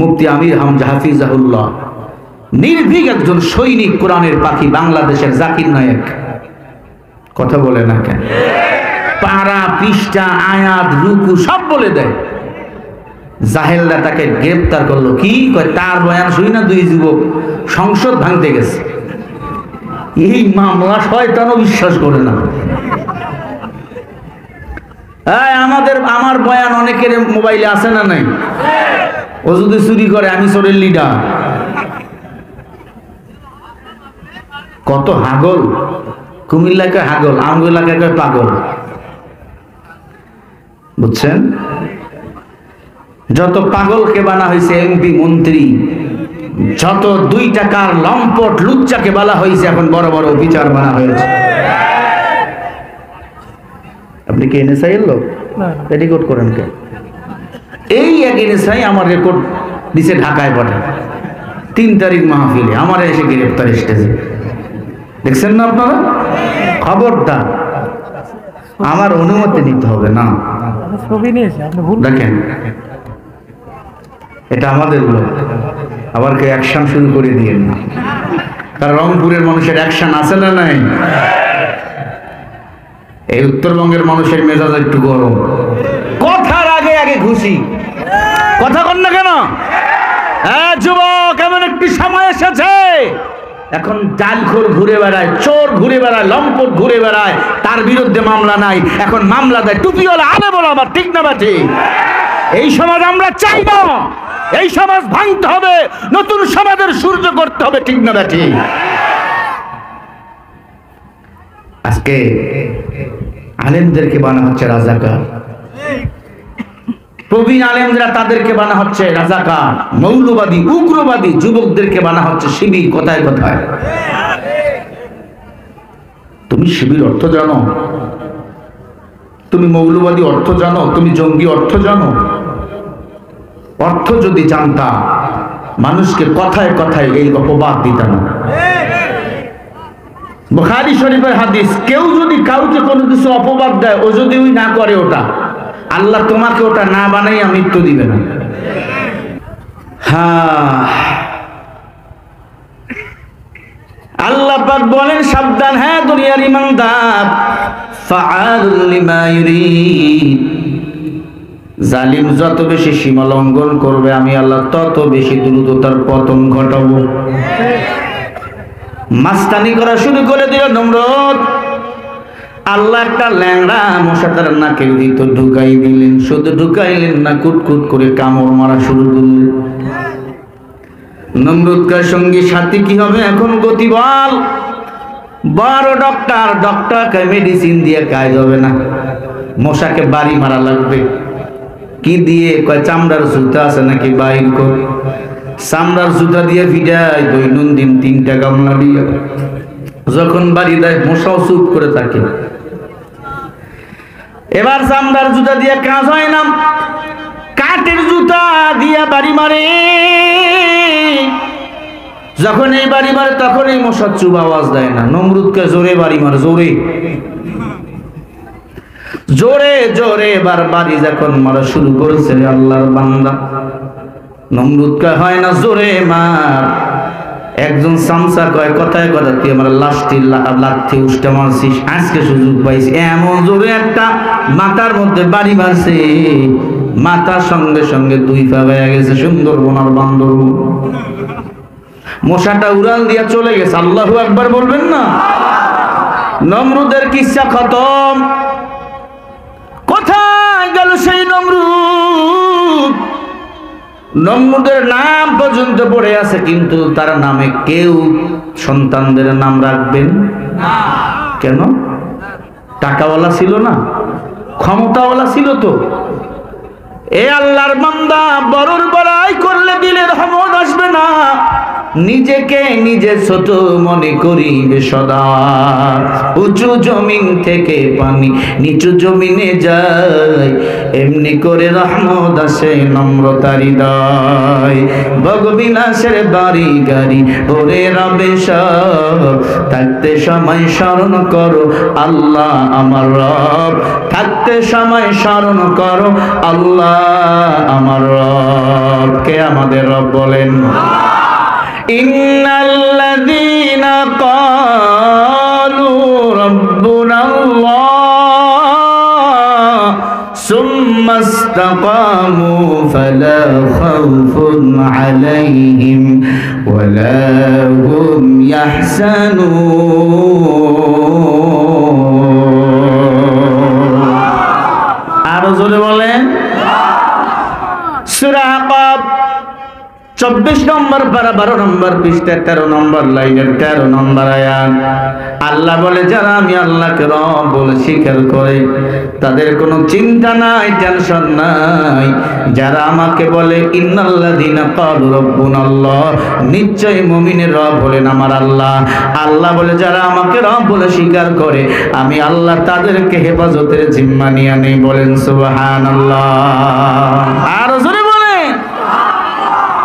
মুফতি আমির হামজা হাফিজাহুল্লাহ নির্ভীক একজন সৈনিক, কোরআনের পাখি, বাংলাদেশের জাকির নায়েক। কথা বলে না কেন? পারা, পৃষ্ঠা, আয়াত, রুকু সব বলে দেয়। জাহেলরা তাকে গ্রেফতার করলো। কি কয়? তার বয়ান শুই না দুই যুবক সংসদ ভাঙতে গেছে। এই মামলা শয়তানও বিশ্বাস করে না। আমার বয়ান অনেকের মোবাইলে আছে না নাই? ও যদি চুরি করে আমি চোরের লিডার। কত হাগল! কুমিল্লাকে হাগল, আমগুল এলাকায় পাগল। বুঝছেন? যত পাগলকে বানা হয়েছে এমপি, মন্ত্রী, যত 2 টাকার লম্পট লুচ্চাকে বলা হয়েছে এখন বড় বড় বিচার বানা হয়েছে। আপনি কি এনএসআই এর লোক? রেকর্ড করেন কে? এই এক এনএসআই আমার রেকর্ড দিছে ঢাকায় পাঠায় 3 তারিখ মাহফিলে, আমার এসে গ্রেফতার স্টেজে। দেখছেন না আপনারা? খবরদার, আমার অনুমতি নিতে হবে না। দেখেন, এটা আমাদের লোক, আবার কে অ্যাকশন শুরু করে দিয়ে না। কারণ রংপুরের মানুষের অ্যাকশন আছে না নাই? এই উত্তরবঙ্গের মানুষের মেজাজ একটু গরম, কথার আগে আগে ঘুষি। কথা কন না কেন? যুবক, এমন একটি সময় এসেছে এখন জালখোর ঘুরে বেড়ায়, চোর ঘুরে বেড়ায়, লম্পট ঘুরে বেড়ায়, তার বিরুদ্ধে মামলা নাই। এখন মামলা দেয় টুপিওয়ালা আলে বলো, আবার ঠিক না বাঠি? এই সমাজ আমরা চাই না। এই সমাজ ভাঙতে হবে, নতুন সমাজের সূর্য করতে হবে, ঠিক না বাঠি? আজকে আলেমদেরকে বানা হচ্ছে রাজাকার, প্রবীণ আলেমরা তাদেরকে বানা হচ্ছে রাজাকার, মৌলবাদী, উগ্রবাদী, যুবকদেরকে বানা হচ্ছে শিবির। কোথায় কোথায়? তুমি শিবির অর্থ জানো? তুমি মৌলবাদী অর্থ জানো? তুমি জঙ্গি অর্থ জানো? অর্থ যদি জানতা মানুষকে কথায় কথায় এই অপবাদ দিত না। বুখারী শরীফের হাদিস, কেউ যদি কাউকে কোনো কিছু অপবাদ দেয়, ও যদি ওই না করে ওটা, আল্লাহ তোমাকে ওটা না বানাইয়া মৃত্যু দিবে না। হ্যাঁ, আল্লাহ পাক বলেন সাবধান, হ্যাঁ দুনিয়ার ইমানদার, ফাআলুল লিমা ইউরিদ। জালিম যত বেশি সীমা লঙ্ঘন করবে, আমি আল্লাহ তত বেশি দ্রুত তার পতন ঘটাবো। মাস্তানি করা শুরু করে দিল নমরুদ। আল্লাহ একটা ল্যাংড়া মশা তার নাকের ভিতর ঢুকাই দিলেন। শুধু ঢুকাইলেন না, কুটকুট করে কামড় মারা শুরু করলেন। নমরুদকার সঙ্গী সাথী কি হবে এখন? গতি বল। 12 ডক্টরকে মেডিসিন দিয়ে কাজ হবে না, মশাকে বাড়ি মারা লাগবে। কি দিয়ে? কয় চামড়ার জুতা আছে নাকি বাইর কর। চামড়ার জুতা দিয়ে ভিড়ায় দৈনন্দিন 3টা গামলা দিয়ে। যখন বাড়ি দেয় মশাও চুপ করে থাকে। এবার চামড়ার জুতা দিয়ে কাজ হয় না, কাঠের জুতা দিয়ে বাড়ি মারে। যখন এই বাড়ি মারে তখন এই মশার চুপ আওয়াজ দেয় না। নমরুদকে জোরে বাড়ি মারে, জোরে জোরে জোরে এবার বাড়ি যখন মারা শুরু করেছে আল্লাহর বান্দা, নমরুদকে হয় না জোরে মার। একজন সামসা কয়, কথায় কথা তুই আমার লাঠি উষ্টা মারছিস, আজকে সুযোগ পাইছি। এমন জোরে একটা মাথার মধ্যে বাড়ি মারছে, মাথার সঙ্গে সঙ্গে 2 পা হয়ে গেছে সুন্দরবন আর বান্দরবন। মশাটা উড়াল দিয়া চলে গেছে। আল্লাহু আকবার বলবেন না? নমরুদের কিচ্ছা খতম। কোথায় গেল সেই নমরুদ? নমরুদের নাম পর্যন্ত পড়ে আছে, কিন্তু তার নামে কেউ সন্তানদের নাম রাখবেন না। কেন? টাকাওয়ালা ছিল না, ক্ষমতাওয়ালা ছিল তো। এ আল্লাহর বান্দা, বড়র বড়াই করলে দিলে রহমত আসবে না, নিজেকে নিজে ছোট মনে করিবে সদা। উঁচু জমিন থেকে পানি নিচু জমিনে যায়, এমনি করে রহমত আসে নম্রতার হৃদয়। ভগবিনাশের বাড়ি গাড়ি ওরে রবে সব, থাকতে সময় স্মরণ করো আল্লাহ আমার রব, থাকতে সময় স্মরণ করো আল্লাহ আমার রব। কে আমাদের রব বলেন? ইন্নাল্লাযীনা ক্বালু রাব্বুনাল্লাহ সুম্মা ইসতাকামু ফালা খাউফুন আলাইহিম ওয়ালা হুম ইয়াহজানুন। আরো জোরে বলেন। সূরা আকাব 24 নম্বর পারা 12 নম্বর পৃষ্ঠা 13 নম্বর লাইনের 13 নম্বর আয়াত। আল্লাহ বলে, যারা আমি আল্লাহকে রব বলে স্বীকার করে তাদের কোনো চিন্তা নাই, টেনশন নাই। যারা আমাকে বলে ইন্নাল্লাযীনা ক্বালু রাব্বুনাল্লাহ, নিশ্চয় মুমিনের রব হলেন আমার আল্লাহ। আল্লাহ বলে, যারা আমাকে রব বলে স্বীকার করে আমি আল্লাহ তাদেরকে হেফাজতের জিম্মা নিয়ে নেই। বলেন সুবহানাল্লাহ। আর জোরে বলেন।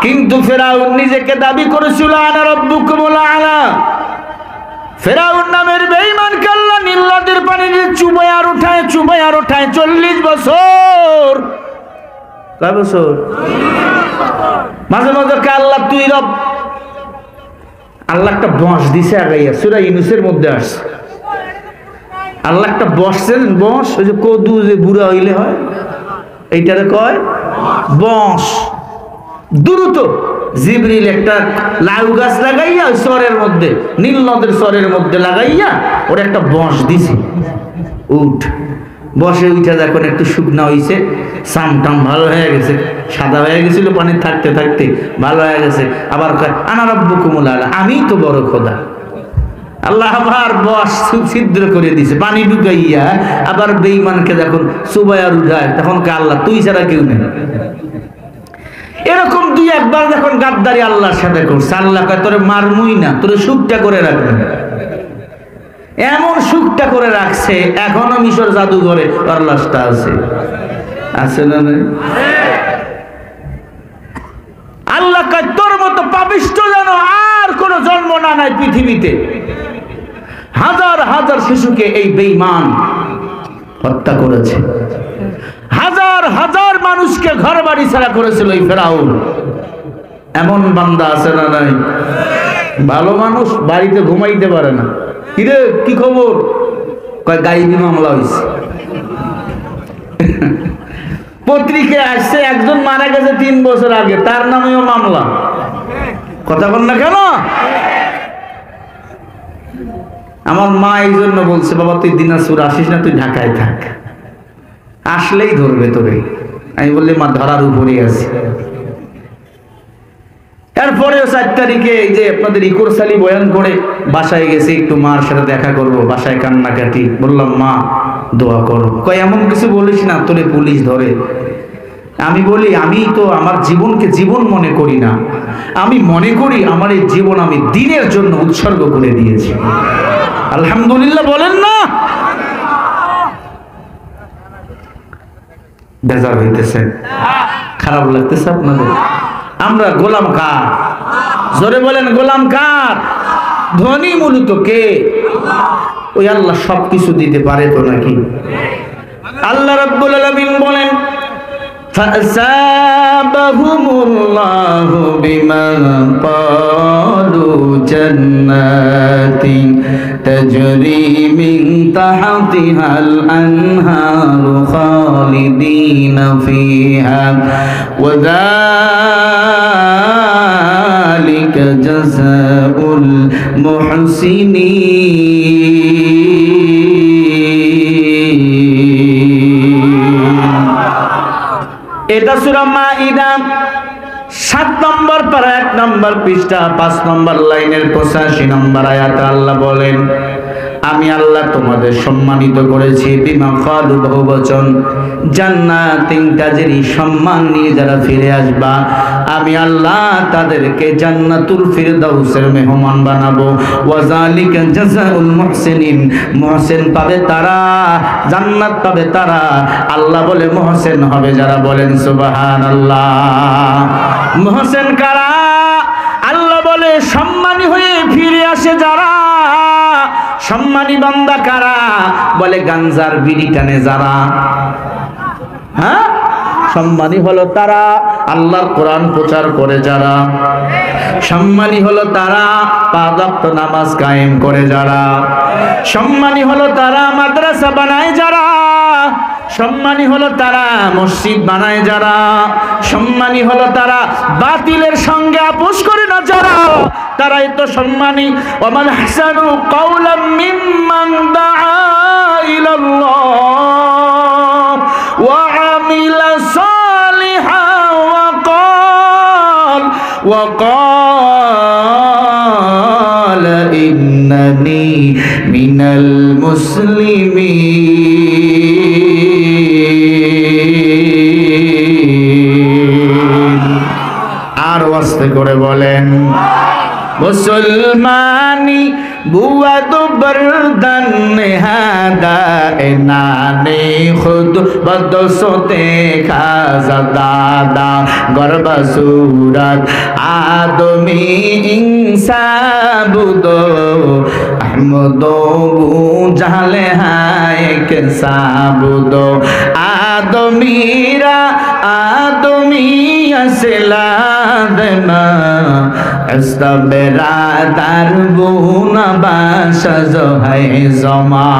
কিন্তু ফেরাউন নিজেকে দাবি করেছিল আনা রাব্বুকুমুল আলা। ফেরাউন নামের বেঈমানকে আল্লাহ নীল নদের পানি দিয়ে চুবায় আর উঠায় 40 বছর। কয় বছর? মাঝে মাঝে আল্লাহ তুই রব, আল্লাহ একটা বঁশ দিছে আগাইয়া। সূরা ইউনূসের মধ্যে আসছে আল্লাহ একটা বসছেন, বঁশ ওই যে কদু যে বুড়া হইলে হয়, এইটারে কয় বঁশ। দ্রুত জিবরিল একটা লাউ গাছ লাগাইয়া ওই চরের মধ্যে, নীল নদের চরের মধ্যে লাগাইয়া ওর একটা বঁশ দিছে। উঠ বসে উঠে যখন একটু শুকনা হয়েছে, সামটাম ভালো হয়ে গেছে, সাদা হয়ে গেছিল পানি থাকতে থাকতে, ভালো হয়ে গেছে। আবার কয় আনা রাব্বুকুমুল আলা, আমি তো বড় খোদা। আল্লাহ আবার বস ছিদ্র করে দিছে পানি ঢুকাইয়া। আবার বেঈমানকে যখন চুবাইয়া উঠায় তখন কে আল্লাহ তুই ছাড়া কেউ নেই। এরকম দুই একবার যখন গাদ্দারি আল্লাহর সাথে করছে, আল্লাহ কয় তোরে মারমুই না, তোরে সুখটা করে রাখবেন। এমন সুখটা করে রাখছে এখনো মিশর জাদুঘরে তার লাশটা আছে। আছে না? আল্লাহ কয় তোর মতো পাপিষ্ঠ যেন আর কোন জন্ম না নাই পৃথিবীতে। হাজার হাজার শিশুকে এই বেঈমান হত্যা করেছে, হাজার হাজার মানুষকে ঘর বাড়ি ছাড়া করেছিল এই ফেরাউন। এমন বান্দা আছে না নাই? ভালো মানুষ বাড়িতে ঘুমাইতে পারে না। কিরে কি খবর? কয় গায়েবী মামলা হয়েছে। পত্রিকায় আসছে একজন মারা গেছে 3 বছর আগে, তার নামেও মামলা। কথা বল না কেন? আমার মা এই জন্য বলছে, বাবা তুই দিনাজপুর আসিস না, তুই ঢাকায় থাক, আসলেই ধরবে তোরে। আমি বললি মা ধরার উপরে আছি। এরপরেও 4 তারিখে এই যে আপনাদের ইকরসালি বয়ান করে বাসায় গেছি, একটু মার সাথে দেখা করব, বাসায় কান্নাকাটি। বললাম মা দোয়া করো। কয় এমন কিছু বলিস না, তোরে পুলিশ ধরে। আমি বলি আমি তো আমার জীবনকে জীবন মনে করি না, আমি মনে করি আমার এই জীবন আমি দ্বীনের জন্য উৎসর্গ করে দিয়েছি। আলহামদুলিল্লাহ বলেন না? বেজার হইতেছে, খারাপ লাগতেছে আপনাদের? আমরা গোলাম কার? জোরে বলেন গোলাম কার? ধনী মূলত কে? ওই আল্লাহ সবকিছু দিতে পারে তো নাকি? আল্লাহ রাব্বুল আলামিন বলেন ফাসাবাহুমুল্লাহু বিমা ক্বালু জান্নাতিন তাজরি মিন তাহতিহাল আনহারু খালিদিনা ফিহা ওয়া যালিকা জাযাউল মুহসিনিন। এটা সূরা মাইদা 7 নম্বর পারা 1 নম্বর পৃষ্ঠা 5 নম্বর লাইনের 85 নম্বর আয়াতে আল্লাহ বলেন আমি আল্লাহ তোমাদের সম্মানিত করেছি বিমা খালু বহুবচন জান্নাতিন তাজরি সম্মান নিয়ে যারা ফিরে আসবা আমি আল্লাহ তাদেরকে জান্নাতুল ফিরদাউসের মেহমান বানাবো ওয়াজালিকা জাযাউল মুহসিনিন মুহসিন পাবে তারা জান্নাত পাবে তারা আল্লাহ বলে মুহসিন হবে যারা বলেন সুবহানাল্লাহ মুহসিন কারা আল্লাহ বলে সম্মানী হয়ে ফিরে আসে যারা সম্মানী বান্দা কারা বলে গাঞ্জার বিড়ি টানে যারা হ্যাঁ সম্মানী হলো তারা আল্লাহর কোরআন প্রচার করে যারা সম্মানী হলো তারা পাঁচ ওয়াক্ত নামাজ কায়েম করে যারা সম্মানী হলো তারা মাদ্রাসা বানায় যারা সম্মানী হলো তারা মসজিদ বানায় যারা সম্মানী হলো তারা বাতিলের সঙ্গে আপোষ করে না যারা তারাই তো সম্মানী ওমান হাসানু কাওলাম মিম্মান দাআ ইলাল্লাহ ওয়া আমিলা সালিহান ওয়া قال إنني من المسلمين আর ওয়াস্তে করে বলেন মুসলমানি বুয়া তো বরদান হাদা এনানে খুদ বদসতে খাজা দাদা গর্ব সুরত আদমি ইনসাবুদো আহমদো বুঝালে হায় কে সাবুদো আদমিরা আদমি আসলাদনা استبرا در بونا باشا زوهی زما